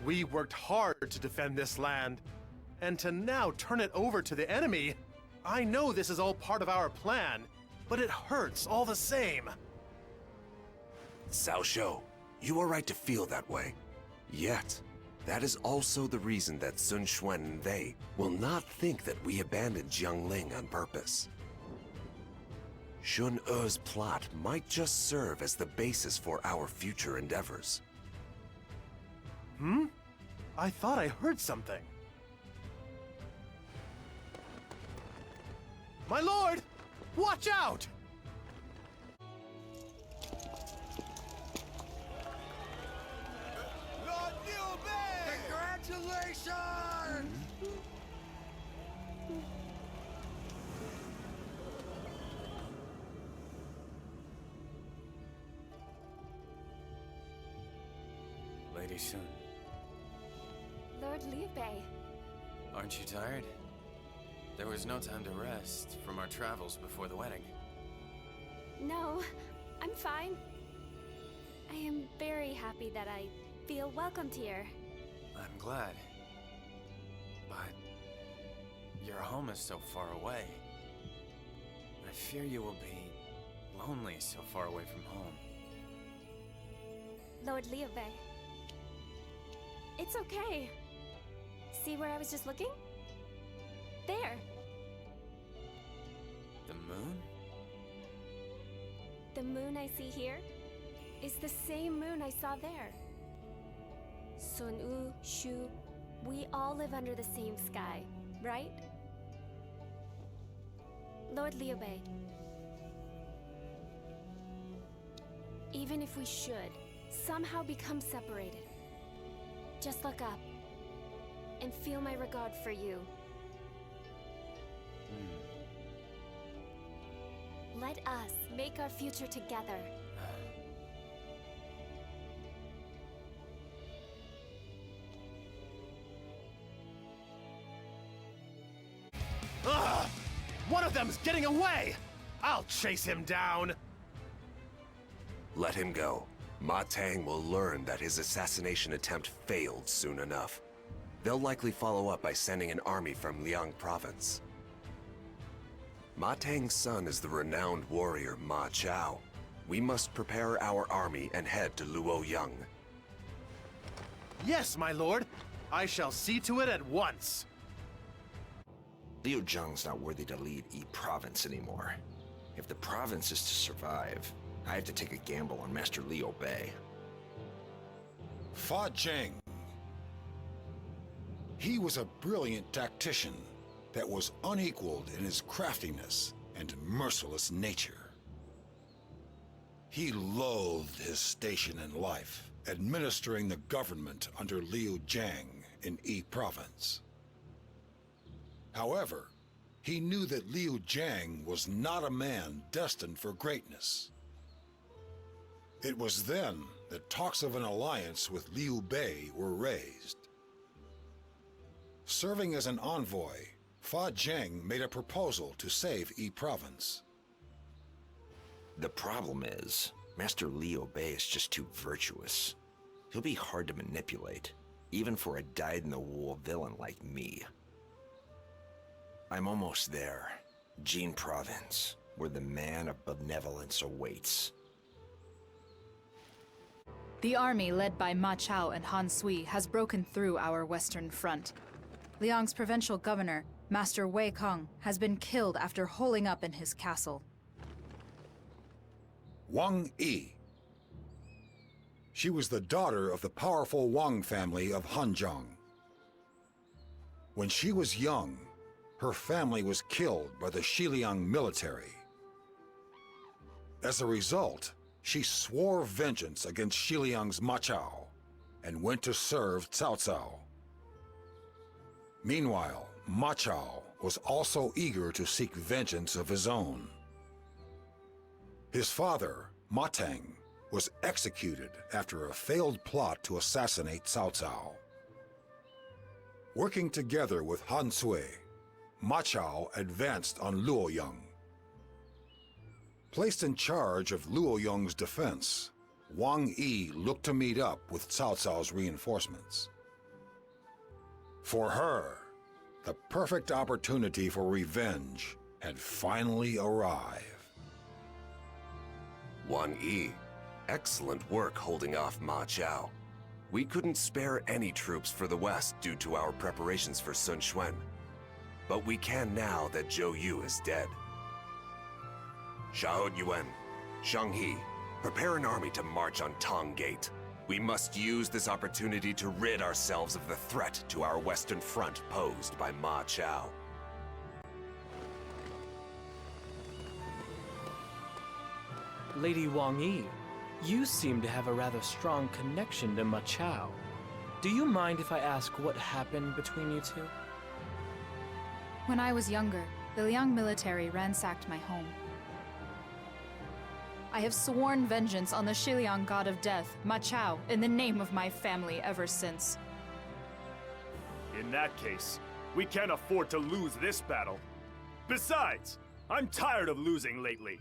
We worked hard to defend this land, and to now turn it over to the enemy. I know this is all part of our plan, but it hurts all the same. Cao Shou, you are right to feel that way. Yet, that is also the reason that Sun Quan and they will not think that we abandoned Jiangling on purpose. Shun E's plot might just serve as the basis for our future endeavors. I thought I heard something. My lord! Watch out! Lord Liu Bei! Congratulations! Lady Shun, Lord Liu Bei. aren't you tired? There was no time to rest from our travels before the wedding. No, I'm fine. I am very happy that I feel welcomed here. I'm glad. But your home is so far away. I fear you will be lonely so far away from home. Lord Liu Bei. It's okay. See where I was just looking? There. The moon? The moon I see here is the same moon I saw there. Sun Wu, Shu, we all live under the same sky, right? Lord Liu Bei. Even if we should somehow become separated, just look up and feel my regard for you. Let us make our future together. Ugh! One of them's getting away! I'll chase him down! Let him go. Ma Tang will learn that his assassination attempt failed soon enough. They'll likely follow up by sending an army from Liang province. Ma Tang's son is the renowned warrior Ma Chao. We must prepare our army and head to Luoyang. Yes, my lord! I shall see to it at once! Liu Zhang's not worthy to lead Yi province anymore. If the province is to survive, I have to take a gamble on Master Liu Bei. Fa Zheng. He was a brilliant tactician that was unequaled in his craftiness and merciless nature. He loathed his station in life, administering the government under Liu Zhang in Yi province. However, he knew that Liu Zhang was not a man destined for greatness. It was then that talks of an alliance with Liu Bei were raised. Serving as an envoy, Fa Zheng made a proposal to save Yi province. The problem is, Master Liu Bei is just too virtuous. He'll be hard to manipulate, even for a dyed-in-the-wool villain like me. I'm almost there, Jin province, where the man of benevolence awaits. The army led by Ma Chao and Han Sui has broken through our western front. Liang's provincial governor, Master Wei Kong, has been killed after holing up in his castle. Wang Yi. She was the daughter of the powerful Wang family of Hanzhong. When she was young, her family was killed by the Xiliang military. As a result, she swore vengeance against Xiliang's Ma Chao and went to serve Cao Cao. Meanwhile, Ma Chao was also eager to seek vengeance of his own. His father, Ma Tang, was executed after a failed plot to assassinate Cao Cao. Working together with Han Sui, Ma Chao advanced on Luoyang. Placed in charge of Luoyang's defense, Wang Yi looked to meet up with Cao Cao's reinforcements. For her, the perfect opportunity for revenge had finally arrived. Wang Yi, excellent work holding off Ma Chao. We couldn't spare any troops for the west due to our preparations for Sun Quan. But we can now that Zhou Yu is dead. Xiahou Yuan, Shang He, prepare an army to march on Tong Gate. We must use this opportunity to rid ourselves of the threat to our western front posed by Ma Chao. Lady Wang Yi, you seem to have a rather strong connection to Ma Chao. Do you mind if I ask what happened between you two? When I was younger, the Liang military ransacked my home. I have sworn vengeance on the Shiliang god of death, Ma Chao, in the name of my family ever since. In that case, we can't afford to lose this battle. Besides, I'm tired of losing lately.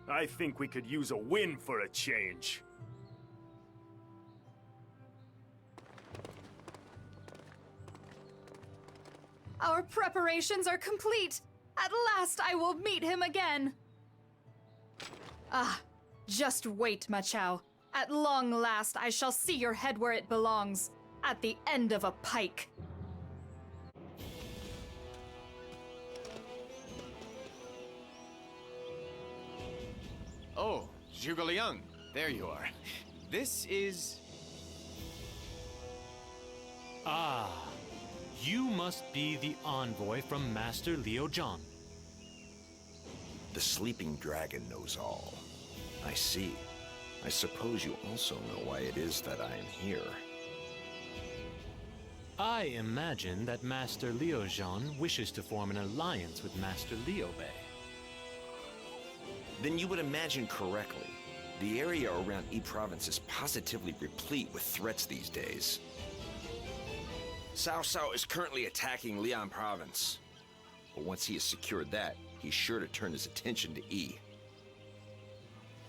I think we could use a win for a change. Our preparations are complete! At last I will meet him again! Ah, just wait, Ma Chao. At long last I shall see your head where it belongs, at the end of a pike. Oh, Zhuge Liang, there you are. This is... Ah, you must be the envoy from Master Liu Zhang. The sleeping dragon knows all. I see. I suppose you also know why it is that I am here. I imagine that Master Liu Zhang wishes to form an alliance with Master Liu Bei. Then you would imagine correctly. The area around Yi Province is positively replete with threats these days. Cao Cao is currently attacking Liang Province. But once he has secured that, he's sure to turn his attention to Yi.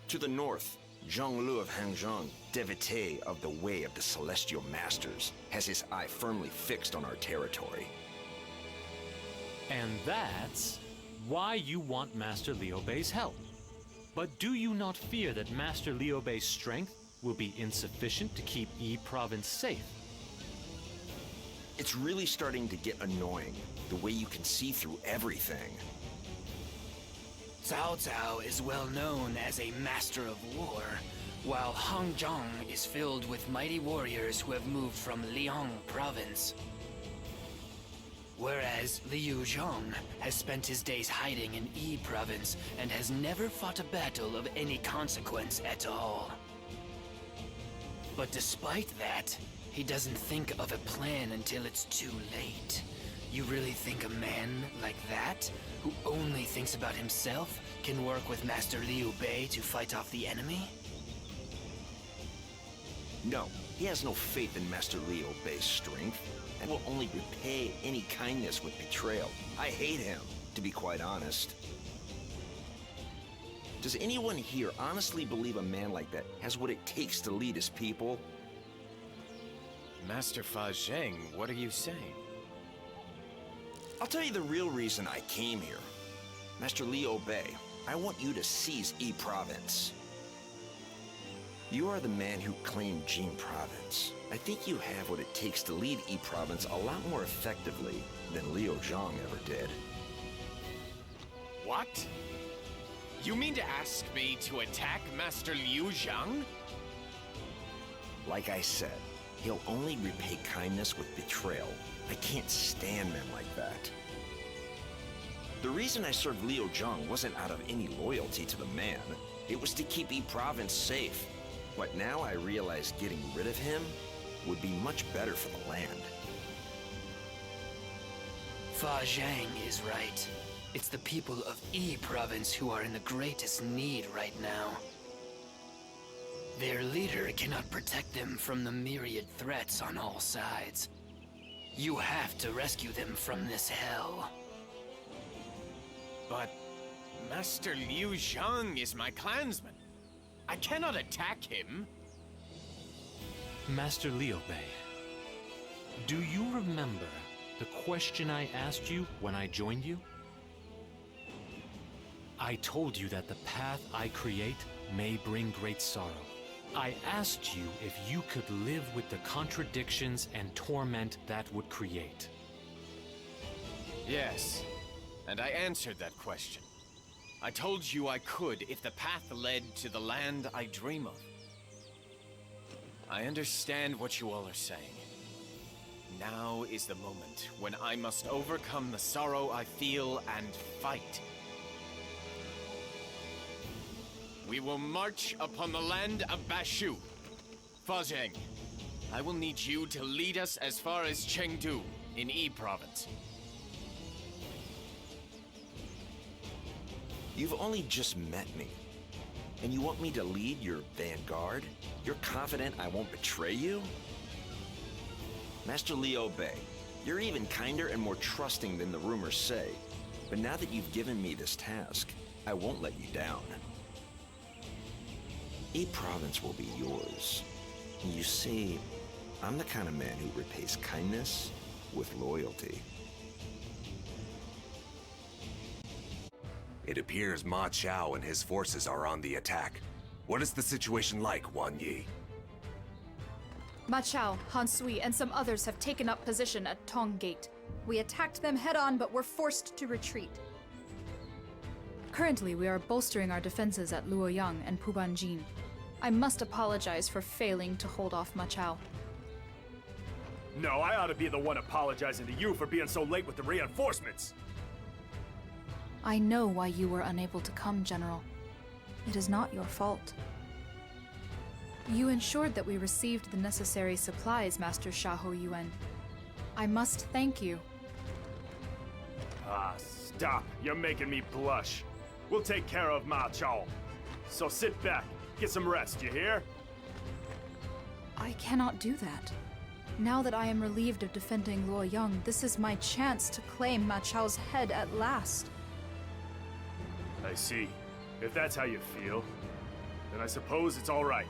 To the north, Zhang Lu of Hangzhong, devotee of the Way of the Celestial Masters, has his eye firmly fixed on our territory. And that's why you want Master Liu Bei's help. But do you not fear that Master Liu Bei's strength will be insufficient to keep Yi Province safe? It's really starting to get annoying, the way you can see through everything. Cao Cao is well known as a master of war, while Hangzhong is filled with mighty warriors who have moved from Liang Province. Whereas Liu Zhang has spent his days hiding in Yi Province and has never fought a battle of any consequence at all. But despite that, he doesn't think of a plan until it's too late. You really think a man like that, who only thinks about himself, can work with Master Liu Bei to fight off the enemy? No, he has no faith in Master Liu Bei's strength, and will only repay any kindness with betrayal. I hate him, to be quite honest. Does anyone here honestly believe a man like that has what it takes to lead his people? Master Fa Zheng, what are you saying? I'll tell you the real reason I came here. Master Liu Bei, I want you to seize Yi Province. You are the man who claimed Jing Province. I think you have what it takes to lead Yi Province a lot more effectively than Liu Zhang ever did. What? You mean to ask me to attack Master Liu Zhang? Like I said, he'll only repay kindness with betrayal. I can't stand men like that. The reason I served Liu Zhang wasn't out of any loyalty to the man. It was to keep Yi Province safe. But now I realize getting rid of him would be much better for the land. Fa Zhang is right. It's the people of Yi Province who are in the greatest need right now. Their leader cannot protect them from the myriad threats on all sides. You have to rescue them from this hell. But Master Liu Zhang is my clansman. I cannot attack him. Master Liu Bei, do you remember the question I asked you when I joined you? I told you that the path I create may bring great sorrow. I asked you if you could live with the contradictions and torment that would create. Yes, and I answered that question. I told you I could if the path led to the land I dream of. I understand what you all are saying. Now is the moment when I must overcome the sorrow I feel and fight. We will march upon the land of Bashu. Fazheng, I will need you to lead us as far as Chengdu in Yi Province. You've only just met me, and you want me to lead your vanguard? You're confident I won't betray you? Master Liu Bei, you're even kinder and more trusting than the rumors say. But now that you've given me this task, I won't let you down. Yi Province will be yours. You see, I'm the kind of man who repays kindness with loyalty. It appears Ma Chao and his forces are on the attack. What is the situation like, Wan Yi? Ma Chao, Han Sui, and some others have taken up position at Tong Gate. We attacked them head-on, but were forced to retreat. Currently, we are bolstering our defenses at Luoyang and Pubanjin. I must apologize for failing to hold off Ma Chao. No, I ought to be the one apologizing to you for being so late with the reinforcements. I know why you were unable to come, General. It is not your fault. You ensured that we received the necessary supplies, Master Xiahou Yuan. I must thank you. Ah, stop. You're making me blush. We'll take care of Ma Chao. So sit back, get some rest, you hear? I cannot do that. Now that I am relieved of defending Luoyang, this is my chance to claim Ma Chao's head at last. I see. If that's how you feel, then I suppose it's all right.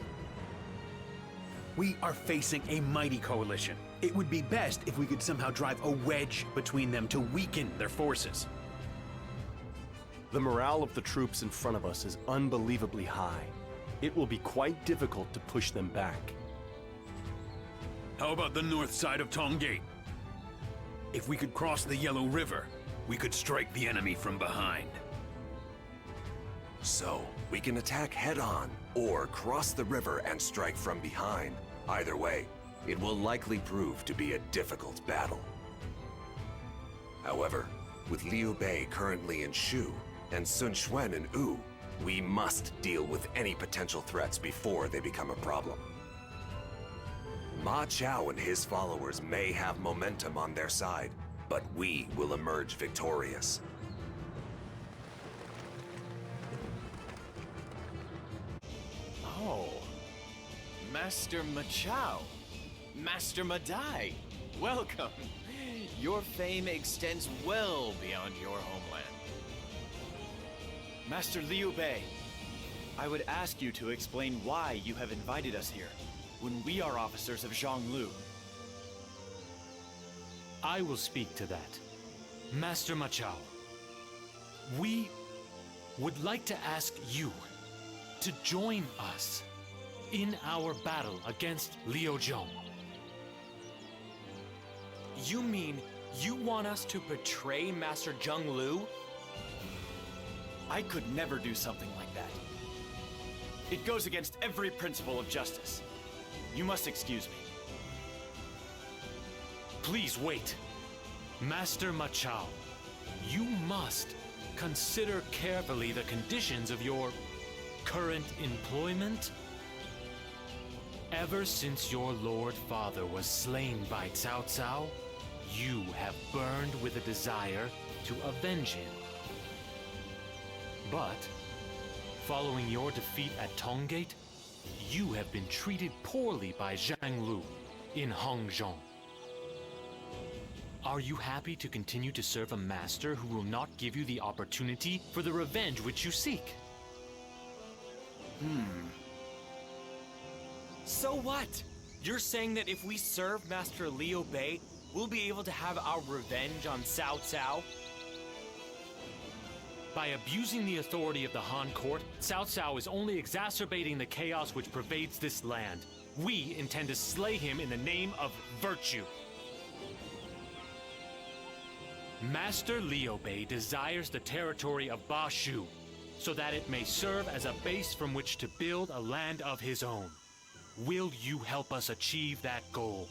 We are facing a mighty coalition. It would be best if we could somehow drive a wedge between them to weaken their forces. The morale of the troops in front of us is unbelievably high. It will be quite difficult to push them back. How about the north side of Tong Gate? If we could cross the Yellow River, we could strike the enemy from behind. So, we can attack head-on, or cross the river and strike from behind. Either way, it will likely prove to be a difficult battle. However, with Liu Bei currently in Shu, and Sun Quan in Wu, we must deal with any potential threats before they become a problem. Ma Chao and his followers may have momentum on their side, but we will emerge victorious. Oh, Master Ma Chao, Master Madai, welcome. Your fame extends well beyond your homeland. Master Liu Bei, I would ask you to explain why you have invited us here, when we are officers of Zhonglu. I will speak to that. Master Ma Chao, we would like to ask you to join us in our battle against Liu Zhong. You mean you want us to betray Master Zheng Lu? I could never do something like that. It goes against every principle of justice. You must excuse me. Please wait. Master Ma Chao, you must consider carefully the conditions of your current employment. Ever since your Lord Father was slain by Cao Cao, you have burned with a desire to avenge him. But, following your defeat at Tong Gate, you have been treated poorly by Zhang Lu in Hongzhong. Are you happy to continue to serve a master who will not give you the opportunity for the revenge which you seek? So what? You're saying that if we serve Master Liu Bei, we'll be able to have our revenge on Cao Cao? By abusing the authority of the Han court, Cao Cao is only exacerbating the chaos which pervades this land. We intend to slay him in the name of virtue. Master Liu Bei desires the territory of Ba Shu, so that it may serve as a base from which to build a land of his own. Will you help us achieve that goal?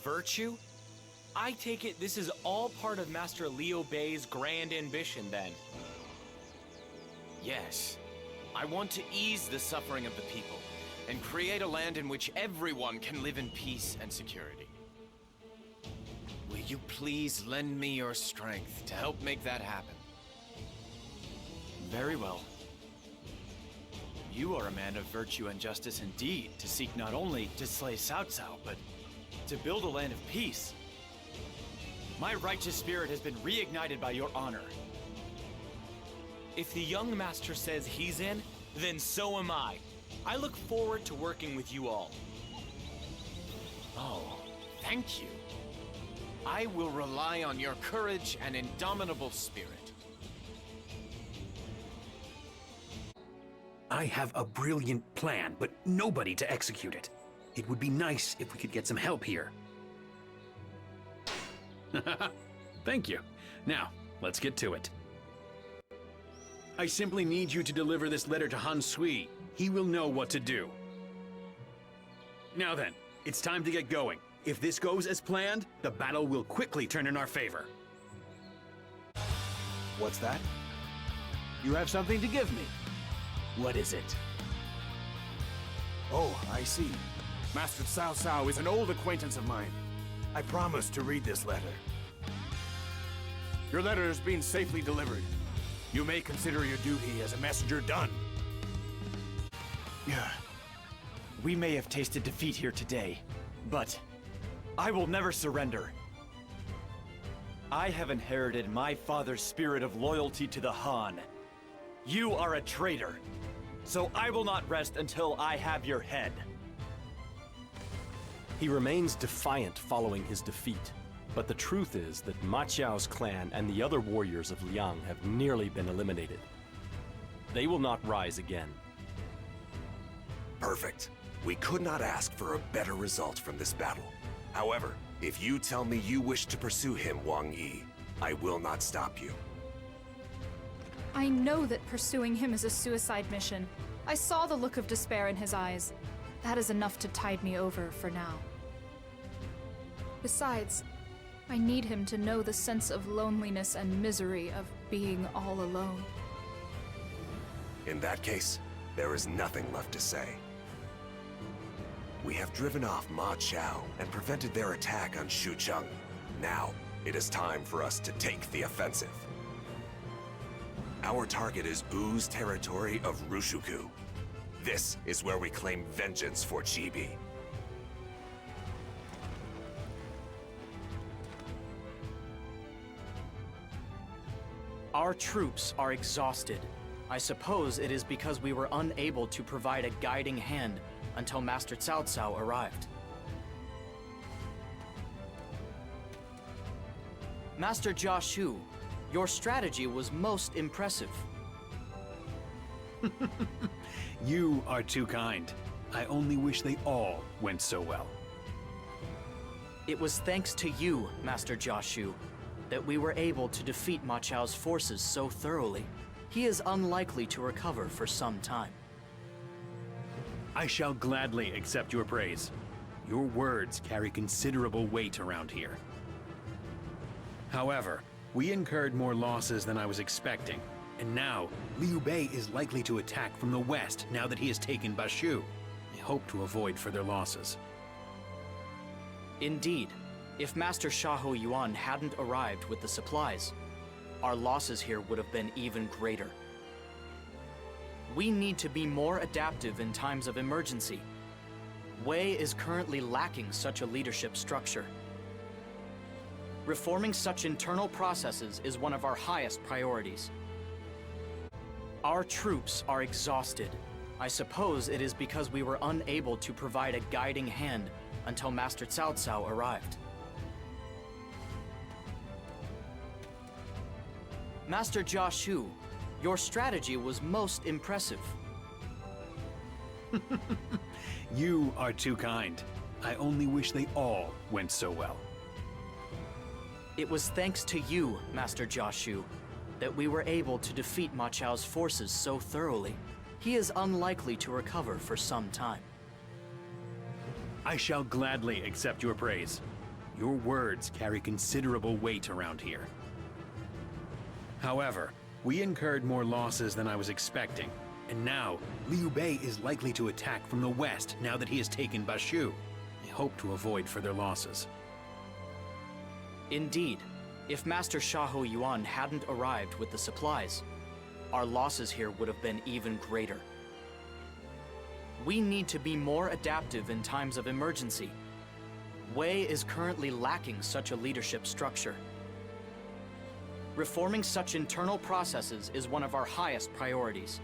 Virtue? I take it this is all part of Master Liu Bei's grand ambition, then. Yes. I want to ease the suffering of the people, and create a land in which everyone can live in peace and security. Will you please lend me your strength to help make that happen? Very well. You are a man of virtue and justice indeed, to seek not only to slay Cao Cao, but to build a land of peace. My righteous spirit has been reignited by your honor. If the young master says he's in, then so am I. I look forward to working with you all. Oh, thank you. I will rely on your courage and indomitable spirit. I have a brilliant plan, but nobody to execute it. It would be nice if we could get some help here. Thank you. Now, let's get to it. I simply need you to deliver this letter to Han Sui. He will know what to do. Now then, it's time to get going. If this goes as planned, the battle will quickly turn in our favor. What's that? You have something to give me. What is it? Oh, I see. Master Cao Cao is an old acquaintance of mine. I promised to read this letter. Your letter is being safely delivered. You may consider your duty as a messenger done. We may have tasted defeat here today, but I will never surrender. I have inherited my father's spirit of loyalty to the Han. You are a traitor, so I will not rest until I have your head. He remains defiant following his defeat, but the truth is that Ma Qiao's clan and the other warriors of Liang have nearly been eliminated. They will not rise again. Perfect. We could not ask for a better result from this battle. However, if you tell me you wish to pursue him, Wang Yi, I will not stop you. I know that pursuing him is a suicide mission. I saw the look of despair in his eyes. That is enough to tide me over for now. Besides, I need him to know the sense of loneliness and misery of being all alone. In that case, there is nothing left to say. We have driven off Ma Qiao and prevented their attack on Xucheng. Now, it is time for us to take the offensive. Our target is Wu's territory of Rushuku. This is where we claim vengeance for Chibi. Our troops are exhausted. I suppose it is because we were unable to provide a guiding hand until Master Cao Cao arrived. Master Jia Shu, your strategy was most impressive. You are too kind. I only wish they all went so well. It was thanks to you, Master Jia Shu, that we were able to defeat Ma Chao's forces so thoroughly. He is unlikely to recover for some time. I shall gladly accept your praise. Your words carry considerable weight around here. However, we incurred more losses than I was expecting, and now Liu Bei is likely to attack from the west now that he has taken Bashu. I hope to avoid further losses. Indeed, if Master Xiahou Yuan hadn't arrived with the supplies, our losses here would have been even greater. We need to be more adaptive in times of emergency. Wei is currently lacking such a leadership structure. Reforming such internal processes is one of our highest priorities. Our troops are exhausted. I suppose it is because we were unable to provide a guiding hand until Master Cao Cao arrived. Master Jia Shu, your strategy was most impressive. You are too kind. I only wish they all went so well. It was thanks to you, Master Jia Shu, that we were able to defeat Ma Chao's forces so thoroughly. He is unlikely to recover for some time. I shall gladly accept your praise. Your words carry considerable weight around here. However, we incurred more losses than I was expecting, and now Liu Bei is likely to attack from the west now that he has taken Bashu. I hope to avoid further losses. Indeed, if Master Xiahou Yuan hadn't arrived with the supplies, our losses here would have been even greater. We need to be more adaptive in times of emergency. Wei is currently lacking such a leadership structure. Reforming such internal processes is one of our highest priorities.